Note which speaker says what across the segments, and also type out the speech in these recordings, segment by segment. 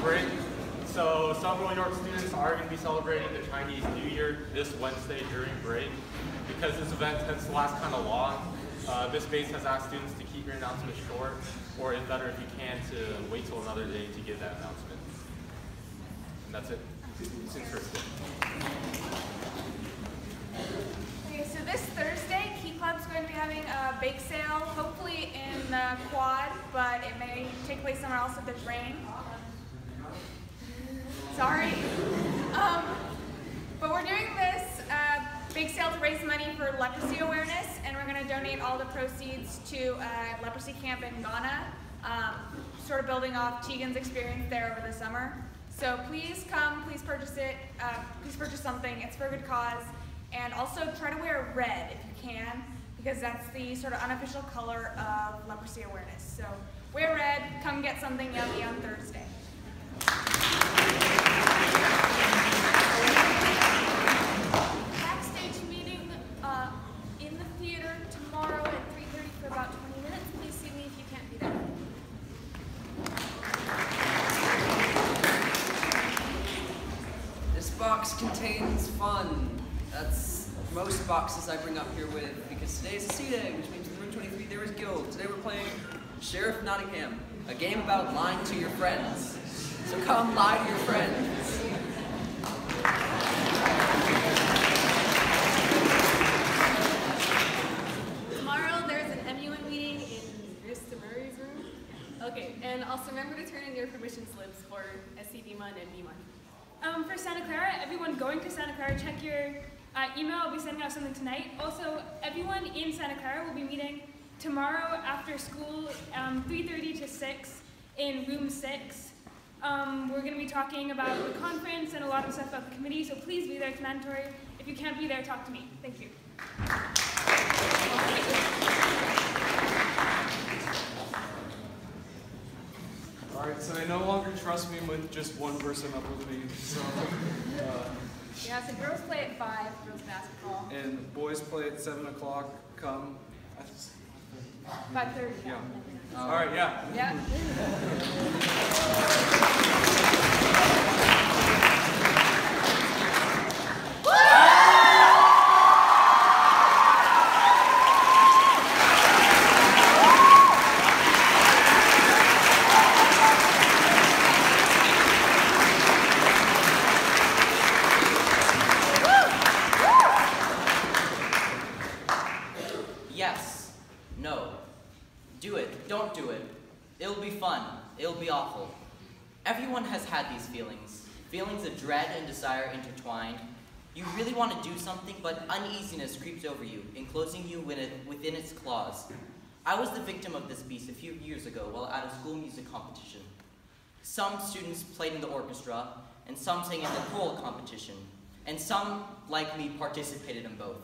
Speaker 1: break. So some Royal York students are going to be celebrating the Chinese New Year this Wednesday during break. Because this event tends to last kind of long, this base has asked students to keep your announcement short, or if better if you can, to wait till another day to give that announcement. And that's it. Since first day.
Speaker 2: Okay, so this Thursday, Key Club's going to be having a bake sale, hopefully in the quad, but it may take place somewhere else if there's rain. Sorry. But we're doing this bake sale to raise money for leprosy awareness, and we're going to donate all the proceeds to a leprosy camp in Ghana, sort of building off Tegan's experience there over the summer. So please come, please purchase it, please purchase something, it's for a good cause, and also try to wear red if you can, because that's the sort of unofficial color of leprosy awareness. So wear red, come get something yummy on Thursday.
Speaker 3: Backstage meeting in the theater tomorrow at 3:30 for about 20 minutes. Please see me if you can't be there.
Speaker 4: This box contains fun. That's most boxes I bring up here with, because today is a C-Day, which means in room 23 there is Guild. Today we're playing Sheriff Nottingham, a game about lying to your friends. So come lie to your friends.
Speaker 5: Tomorrow there's an MUN meeting in Mr. Murray's room. Okay, and also remember to turn in your permission slips for SCD-MUN and BMUN.
Speaker 6: For Santa Clara, everyone going to Santa Clara, check your email. I'll be sending out something tonight. Also, everyone in Santa Clara will be meeting tomorrow after school, 3:30 to 6 in room 6. We're going to be talking about the conference and a lot of stuff about the committee, so please be there. It's mandatory. If you can't be there, talk to me. Thank you.
Speaker 7: Alright, so they no longer trust me with just one person up with me, so,
Speaker 2: Yeah, so girls play at 5, girls basketball.
Speaker 7: and boys play at 7 o'clock, come,
Speaker 2: 5:30.
Speaker 7: yeah. Alright, yeah.
Speaker 2: Yeah.
Speaker 8: Yes. No. Do it. Don't do it. It'll be fun. It'll be awful. Everyone has had these feelings. Feelings of dread and desire intertwined. You really want to do something, but uneasiness creeps over you, enclosing you within its claws. I was the victim of this beast a few years ago while at a school music competition. Some students played in the orchestra, and some sang in the choral competition, and some, like me, participated in both.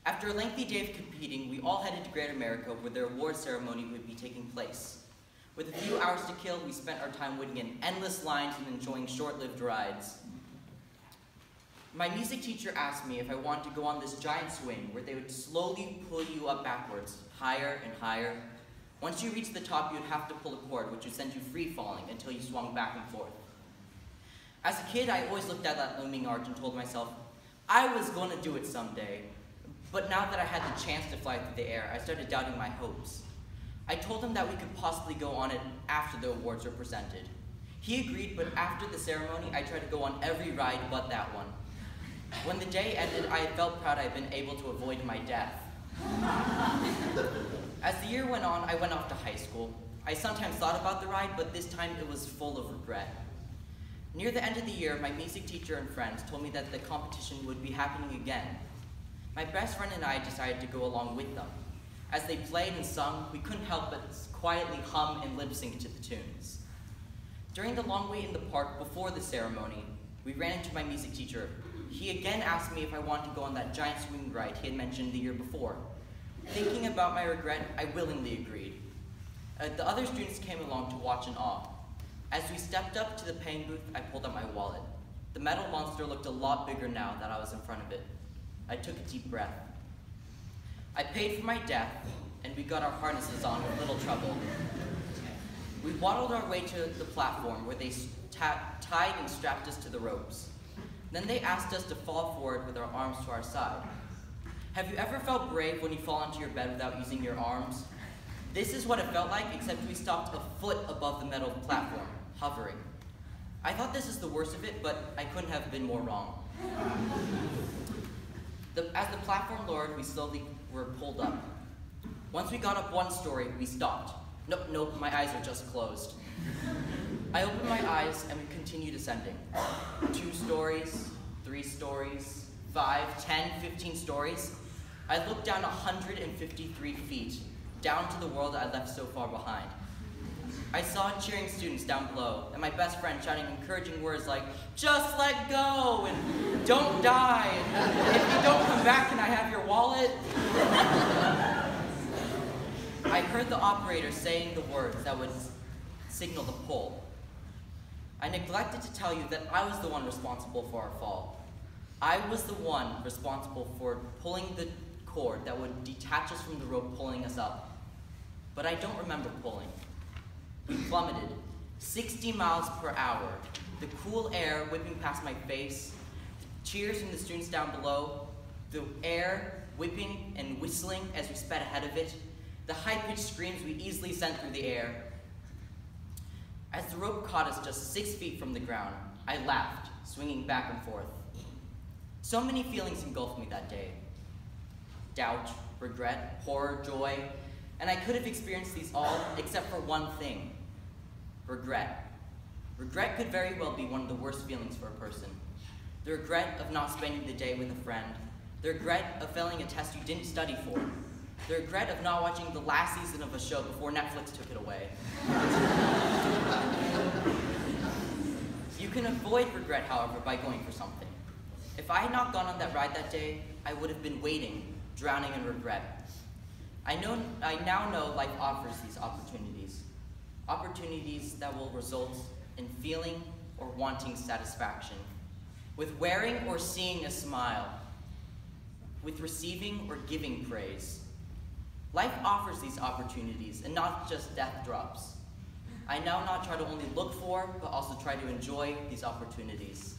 Speaker 8: After a lengthy day of competing, we all headed to Great America where the award ceremony would be taking place. With a few hours to kill, we spent our time waiting in endless lines and enjoying short-lived rides. My music teacher asked me if I wanted to go on this giant swing where they would slowly pull you up backwards, higher and higher. Once you reached the top, you'd have to pull a cord, which would send you free-falling until you swung back and forth. As a kid, I always looked at that looming arch and told myself, I was going to do it someday. But now that I had the chance to fly through the air, I started doubting my hopes. I told him that we could possibly go on it after the awards were presented. He agreed, but after the ceremony, I tried to go on every ride but that one. When the day ended, I felt proud I had been able to avoid my death. As the year went on, I went off to high school. I sometimes thought about the ride, but this time it was full of regret. Near the end of the year, my music teacher and friends told me that the competition would be happening again. My best friend and I decided to go along with them. As they played and sung, we couldn't help but quietly hum and lip sync to the tunes. During the long wait in the park before the ceremony, we ran into my music teacher. He again asked me if I wanted to go on that giant swing ride he had mentioned the year before. Thinking about my regret, I willingly agreed. The other students came along to watch in awe. As we stepped up to the paying booth, I pulled out my wallet. The metal monster looked a lot bigger now that I was in front of it. I took a deep breath. I paid for my death, and we got our harnesses on with little trouble. We waddled our way to the platform where they tied and strapped us to the ropes. Then they asked us to fall forward with our arms to our side. Have you ever felt brave when you fall onto your bed without using your arms? This is what it felt like, except we stopped a foot above the metal platform, hovering. I thought this is the worst of it, but I couldn't have been more wrong. As the platform lowered, we slowly were pulled up. Once we got up one story, we stopped. Nope, my eyes are just closed. I opened my eyes and we continued ascending. 2 stories, 3 stories, 5, 10, 15 stories. I looked down 153 feet, down to the world I left so far behind. I saw cheering students down below, and my best friend shouting encouraging words like, "Just let go," and "Don't die," and "If you don't come back, can I have your wallet?" I heard the operator saying the words that would signal the pull. I neglected to tell you that I was the one responsible for our fall. I was the one responsible for pulling the cord that would detach us from the rope pulling us up. But I don't remember pulling. We plummeted, 60 miles per hour, the cool air whipping past my face, cheers from the students down below, the air whipping and whistling as we sped ahead of it, the high-pitched screams we easily sent through the air. As the rope caught us just 6 feet from the ground, I laughed, swinging back and forth. So many feelings engulfed me that day. Doubt, regret, horror, joy, and I could have experienced these all except for one thing. Regret. Regret could very well be one of the worst feelings for a person. The regret of not spending the day with a friend. The regret of failing a test you didn't study for. The regret of not watching the last season of a show before Netflix took it away. You can avoid regret, however, by going for something. If I had not gone on that ride that day, I would have been waiting, drowning in regret. I now know life offers these opportunities. Opportunities that will result in feeling or wanting satisfaction, with wearing or seeing a smile, with receiving or giving praise. Life offers these opportunities and not just death drops. I now not try to only look for, but also try to enjoy these opportunities.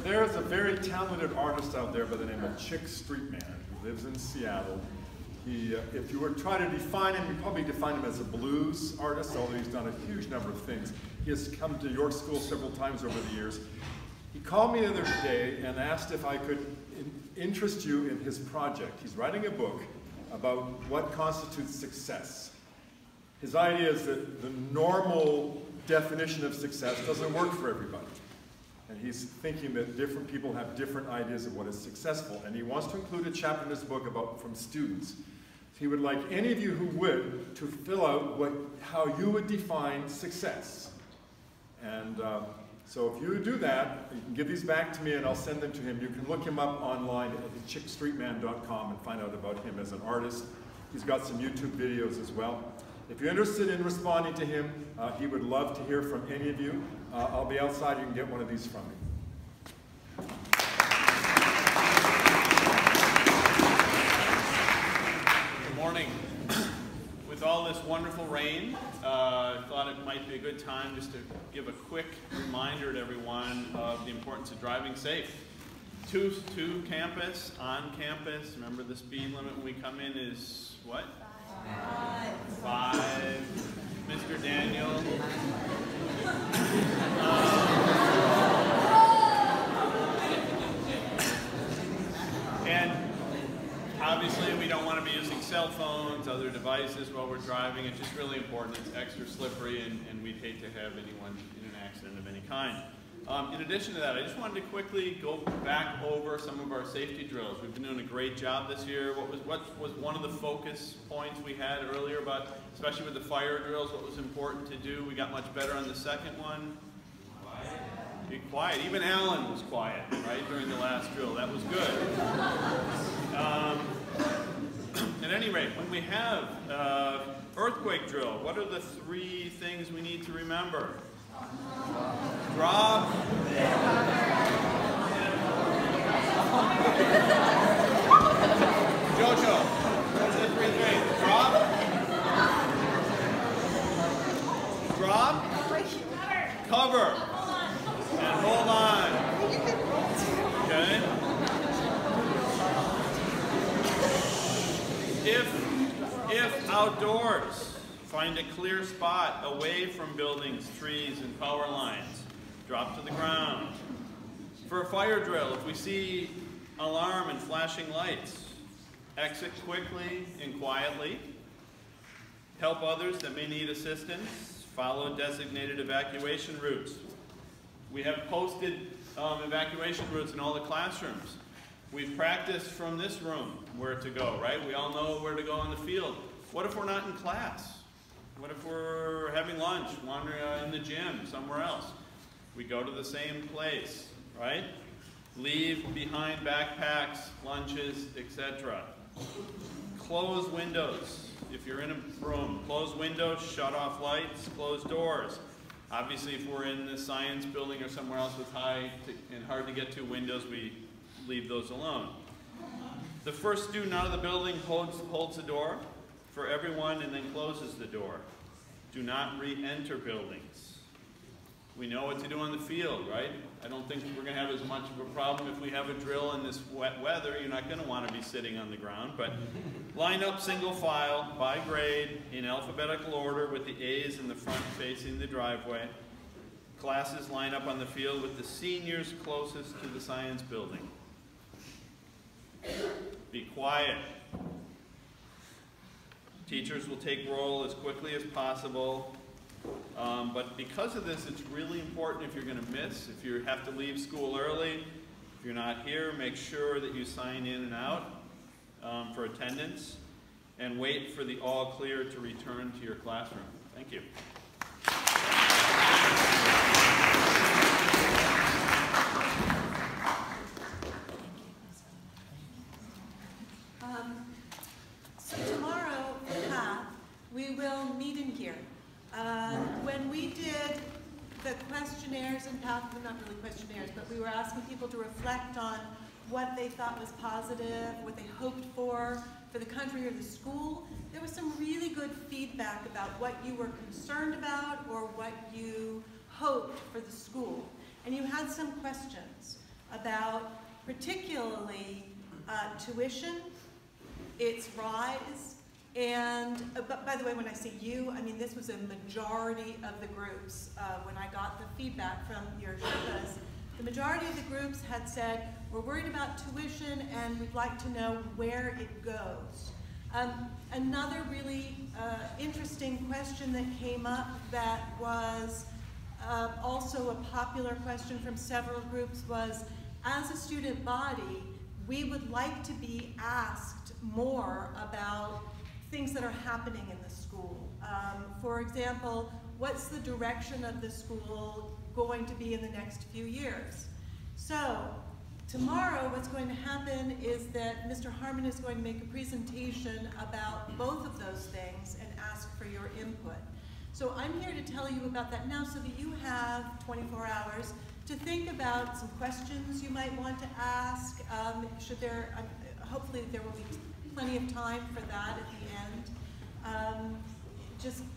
Speaker 9: There's a very talented artist out there by the name of Chick Streetman, who lives in Seattle. If you were to try to define him, you'd probably define him as a blues artist, although he's done a huge number of things. He has come to York School several times over the years. He called me the other day and asked if I could interest you in his project. He's writing a book about what constitutes success. His idea is that the normal definition of success doesn't work for everybody. And he's thinking that different people have different ideas of what is successful. And he wants to include a chapter in his book from students. He would like any of you who would to fill out how you would define success. And so if you do that, you can give these back to me and I'll send them to him. You can look him up online at chickstreetman.com and find out about him as an artist. He's got some YouTube videos as well. If you're interested in responding to him, he would love to hear from any of you. I'll be outside. You can get one of these from me.
Speaker 10: Good morning. With all this wonderful rain, I thought it might be a good time just to give a quick reminder to everyone of the importance of driving safe. To campus, on campus. Remember the speed limit when we come in is what? 5. Mr. Daniel. And obviously we don't want to be using cell phones, other devices while we're driving. It's just really important. It's extra slippery and we'd hate to have anyone in an accident of any kind. In addition to that, I just wanted to quickly go back over some of our safety drills. We've been doing a great job this year. What was one of the focus points we had earlier about, especially with the fire drills, what was important to do? We got much better on the second one. Be quiet. Even Alan was quiet, right, during the last drill. That was good. At any rate, when we have earthquake drill, what are the 3 things we need to remember? Drop. Jojo, what's the 3 things? Drop. Drop. Cover. And hold on. Okay? If outdoors, find a clear spot away from buildings, trees, and power lines. Drop to the ground. For a fire drill, if we see alarm and flashing lights, exit quickly and quietly. Help others that may need assistance. Follow designated evacuation routes. We have posted evacuation routes in all the classrooms. We've practiced from this room where to go, right? We all know where to go on the field. What if we're not in class? What if we're having lunch, wandering in the gym, somewhere else? We go to the same place, right? Leave behind backpacks, lunches, etc. Close windows. If you're in a room, close windows, shut off lights, close doors. Obviously, if we're in the science building or somewhere else with high and hard to get to windows, we leave those alone. The first student out of the building holds the door for everyone and then closes the door. Do not re-enter buildings. We know what to do on the field, right? I don't think we're going to have as much of a problem if we have a drill in this wet weather. You're not going to want to be sitting on the ground, but line up single file by grade in alphabetical order with the A's in the front facing the driveway. Classes line up on the field with the seniors closest to the science building. Be quiet. Teachers will take roll as quickly as possible. But because of this, it's really important if you're going to miss, if you have to leave school early, if you're not here, make sure that you sign in and out for attendance and wait for the all clear to return to your classroom. Thank you.
Speaker 11: So tomorrow, we will meet in here. When we did the questionnaires and PATH, well, not really questionnaires, but we were asking people to reflect on what they thought was positive, what they hoped for the country or the school. There was some really good feedback about what you were concerned about or what you hoped for the school. And you had some questions about particularly tuition, its rise, and, but by the way, when I say you, I mean this was a majority of the groups. When I got the feedback from your Sherpas, the majority of the groups had said, we're worried about tuition and we'd like to know where it goes. Another really interesting question that came up that was also a popular question from several groups was, as a student body, we would like to be asked more about things that are happening in the school. For example, what's the direction of the school going to be in the next few years? So tomorrow what's going to happen is that Mr. Harmon is going to make a presentation about both of those things and ask for your input. So I'm here to tell you about that now so that you have 24 hours to think about some questions you might want to ask. Hopefully there will be plenty of time for that at the end.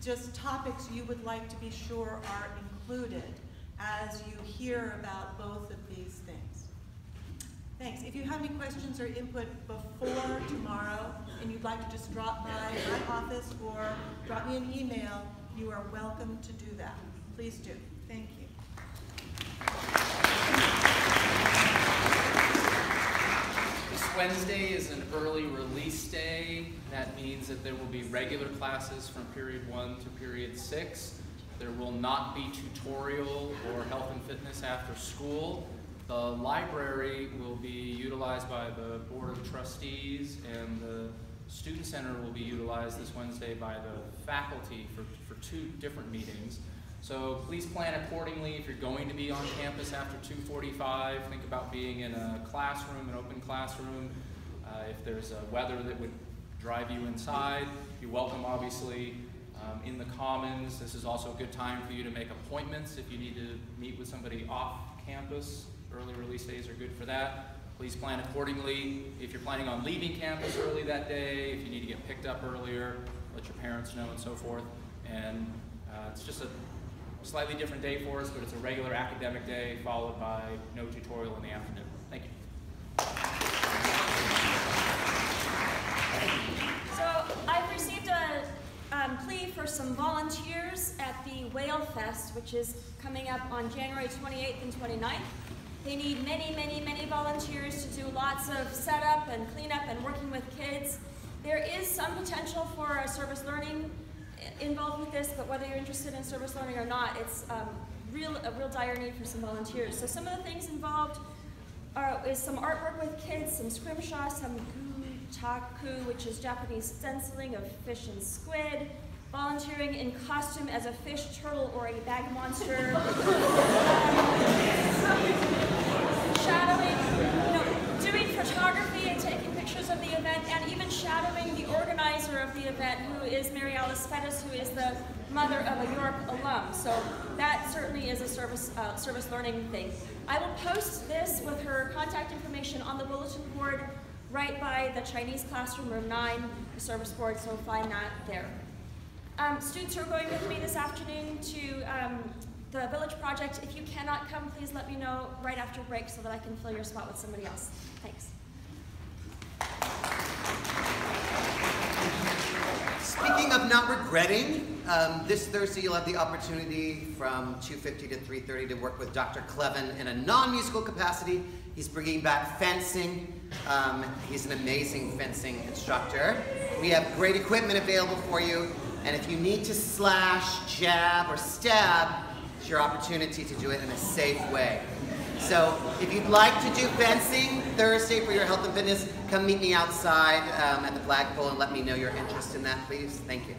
Speaker 11: Just topics you would like to be sure are included as you hear about both of these things. Thanks. If you have any questions or input before tomorrow and you'd like to just drop by my office or drop me an email, you are welcome to do that. Please do. Thank you.
Speaker 12: This Wednesday is an early release day. That means that there will be regular classes from period 1 to period 6. There will not be tutorial or health and fitness after school. The library will be utilized by the Board of Trustees, and the Student Center will be utilized this Wednesday by the faculty for 2 different meetings. So please plan accordingly. If you're going to be on campus after 2:45, think about being in a classroom, an open classroom. If there's weather that would drive you inside, you're welcome, obviously, in the Commons. This is also a good time for you to make appointments if you need to meet with somebody off campus. Early release days are good for that. Please plan accordingly. If you're planning on leaving campus early that day, if you need to get picked up earlier, let your parents know and so forth. And it's just a slightly different day for us, but it's a regular academic day followed by no tutorial in the afternoon. Thank you.
Speaker 13: So I've received a plea for some volunteers at the Whale Fest, which is coming up on January 28th and 29th. They need many, many, many volunteers to do lots of setup and cleanup and working with kids. There is some potential for service learning involved with this, but whether you're interested in service learning or not, it's a real dire need for some volunteers. So some of the things involved is some artwork with kids, some scrimshaw, some gutaku, which is Japanese stenciling of fish and squid, volunteering in costume as a fish, turtle, or a bag monster, shadowing, doing photography and taking pictures of the event, and even shadowing the organizer of the event, who is Mary Alice Fettis, who is the mother of a York alum. So that certainly is a service learning thing. I will post this with her contact information on the bulletin board right by the Chinese classroom, room 9, the service board, so find that there. Students who are going with me this afternoon to the Village Project, if you cannot come, please let me know right after break so that I can fill your spot with somebody else. Thanks.
Speaker 14: Speaking of not regretting, this Thursday you'll have the opportunity from 2:50 to 3:30 to work with Dr. Clevin in a non-musical capacity. He's bringing back fencing. He's an amazing fencing instructor. We have great equipment available for you, and if you need to slash, jab, or stab, it's your opportunity to do it in a safe way. So if you'd like to do fencing Thursday for your health and fitness, come meet me outside at the flagpole and let me know your interest in that, please. Thank you.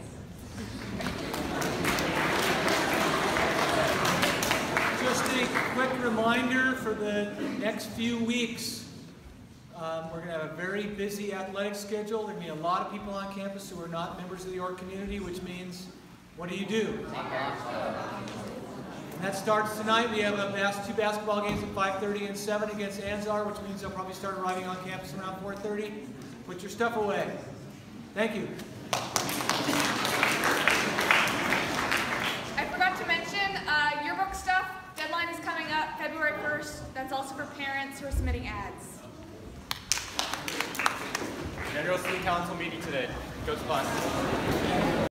Speaker 15: Just a quick reminder for the next few weeks. We're going to have a very busy athletic schedule. There's going to be a lot of people on campus who are not members of the York community, which means, what do? And that starts tonight. We have two basketball games at 5:30 and 7 against Anzar, which means they'll probably start arriving on campus around 4:30. Put your stuff away. Thank you.
Speaker 2: I forgot to mention, yearbook stuff, deadline is coming up February 1st. That's also for parents who are submitting ads.
Speaker 1: General City Council meeting today. Go to class.